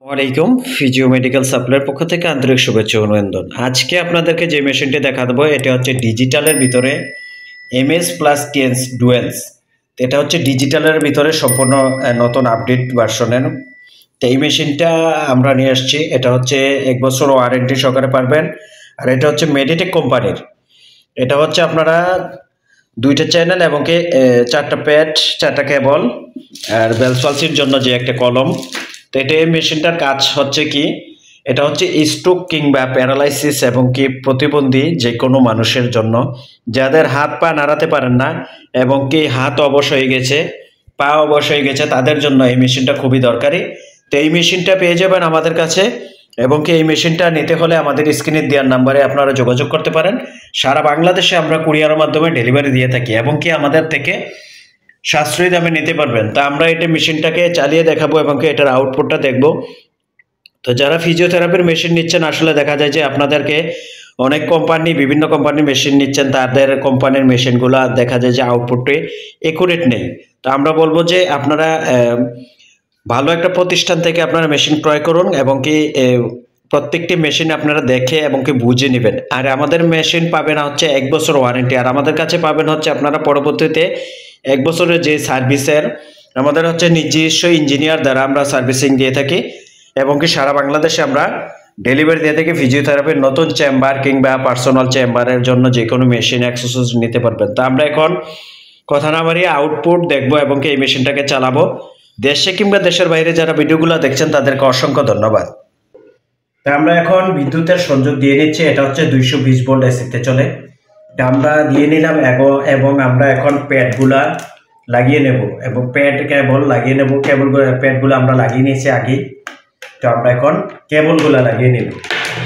ওয়ালাইকুম physio medical সাপ্লাইয়ের পক্ষ থেকে আন্তরিক শুভেচ্ছা ও অভিনন্দন। আজকে আপনাদেরকে যে মেশিনটি দেখাবো এটা হচ্ছে ডিজিটালের ভিতরে এমএস প্লাস টেন্স ডুয়েলস। এটা হচ্ছে ডিজিটালের ভিতরে সম্পূর্ণ নতুন আপডেট ভার্সনের। তো এই মেশিনটা আমরা নিয়ে আসছি। এটা হচ্ছে 1 বছর ওয়ারেন্টি সহকারে পারবেন। আর এটা হচ্ছে মেডিটেক কোম্পানির। এটা হচ্ছে আপনারা 2টা চ্যানেল এবং কি 4টা প্যাড, 4টা কেবল আর বেলস পালসির জন্য যে একটা কলম। তো এটা এই মেশিনটার কাজ হচ্ছে কি, এটা হচ্ছে স্ট্রোক কিংবা প্যারালাইসিস এবং কি প্রতিবন্ধী যে কোনো মানুষের জন্য, যাদের হাত পা নাড়াতে পারেন না এবং কি হাত অবশ হয়ে গেছে, পা অবশ হয়ে গেছে, তাদের জন্য এই মেশিনটা খুবই দরকারি। তো এই মেশিনটা পেয়ে যাবেন আমাদের কাছে এবং কি এই মেশিনটা নিতে হলে আমাদের স্ক্রিনে দেওয়ার নাম্বারে আপনারা যোগাযোগ করতে পারেন। সারা বাংলাদেশে আমরা কুরিয়ারের মাধ্যমে ডেলিভারি দিয়ে থাকি এবং কি আমাদের থেকে সাশ্রয়ী দামে নিতে পারবেন। তা আমরা এটা মেশিনটাকে চালিয়ে দেখাবো এবং কি এটার আউটপুটটা দেখব। তো যারা ফিজিওথেরাপির মেশিন নিচ্ছেন, আসলে দেখা যায় যে আপনাদেরকে অনেক কোম্পানি, বিভিন্ন কোম্পানির মেশিন নিচ্ছেন, তাদের কোম্পানির মেশিনগুলো দেখা যায় যে আউটপুটে একুরেট নেই। তো আমরা বলবো যে আপনারা ভালো একটা প্রতিষ্ঠান থেকে আপনারা মেশিন ক্রয় করুন এবং কি প্রত্যেকটি মেশিন আপনারা দেখে এবং কি বুঝে নেবেন। আর আমাদের মেশিন পাবেন হচ্ছে 1 বছর ওয়ারেন্টি, আর আমাদের কাছে পাবেন হচ্ছে আপনারা পরবর্তীতে 1 বছরের যে সার্ভিসের, আমাদের হচ্ছে নিজস্ব ইঞ্জিনিয়ার দ্বারা আমরা সার্ভিসিং দিয়ে থাকি এবং কি সারা বাংলাদেশে আমরা ডেলিভারি দিয়ে থাকি। ফিজিওথেরাপির নতুন চেম্বার কিংবা পার্সোনাল চেম্বারের জন্য যে কোনো মেশিন অ্যাক্সেসরিজ নিতে পারবেন। তো আমরা এখন কথা না বাড়িয়ে আউটপুট দেখবো এবং কি এই মেশিনটাকে চালাবো। দেশে কিংবা দেশের বাইরে যারা ভিডিওগুলো দেখছেন তাদেরকে অসংখ্য ধন্যবাদ। তা আমরা এখন বিদ্যুতের সংযোগ দিয়ে নিচ্ছি। এটা হচ্ছে 220 ভোল্ট এসিতে চলে। এটা আমরা দিয়ে নিলাম এবং আমরা এখন প্যাডগুলা লাগিয়ে নেব এবং কেবল লাগিয়ে নেব। প্যাডগুলো আমরা লাগিয়ে নিয়েছি আগে। তো আমরা এখন কেবলগুলো লাগিয়ে নেব।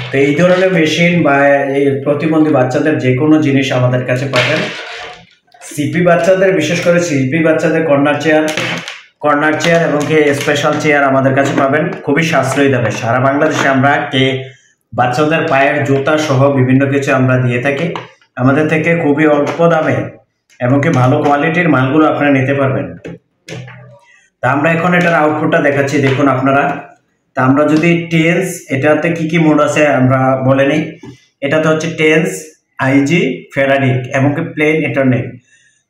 তো এই ধরনের মেশিন বা এই প্রতিবন্ধী বাচ্চাদের যে কোনো জিনিস আমাদের কাছে পাবেন। সিপি বাচ্চাদের, বিশেষ করে সিপি বাচ্চাদের কর্নার চেয়ার এবং কি স্পেশাল চেয়ার আমাদের কাছে পাবেন খুবই সাশ্রয়ী দামে। সারা বাংলাদেশে আমরা বাচ্চাদের পায়ের জুতা সহ বিভিন্ন কিছু আমরা দিয়ে থাকি আমাদের থেকে খুবই অল্প দামে এবং কি ভালো কোয়ালিটির মালগুলো আপনারা নিতে পারবেন। তা আমরা এখন এটার আউটপুটটা দেখাচ্ছি, দেখুন আপনারা। তা আমরা যদি টেন্স, এটাতে কি মোড আছে আমরা বলে নিই। এটাতে হচ্ছে টেন্স, আইজি, ফেরাডিক এবং কি প্লেন ইন্টারনেট।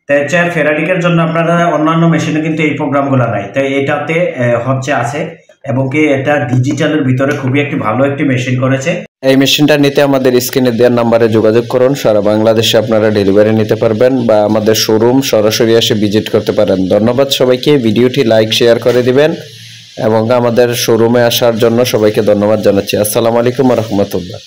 তাই ফেরাডিকের জন্য আপনারা অন্যান্য মেশিনে কিন্তু এই প্রোগ্রামগুলো নাই, তাই এটাতে হচ্ছে আছে এবং কি এটা ডিজিটালের ভিতরে খুবই একটি ভালো একটি মেশিন করেছে। এই মেশিনটা নিতে আমাদের স্ক্রিনে দেওয়ার নাম্বারে যোগাযোগ করুন। সারা বাংলাদেশে আপনারা ডেলিভারি নিতে পারবেন বা আমাদের শোরুম সরাসরি এসে ভিজিট করতে পারেন। ধন্যবাদ সবাইকে। ভিডিওটি লাইক শেয়ার করে দিবেন এবং আমাদের শোরুমে আসার জন্য সবাইকে ধন্যবাদ জানাচ্ছি। আসসালামু আলাইকুম ওয়া রাহমাতুল্লাহ।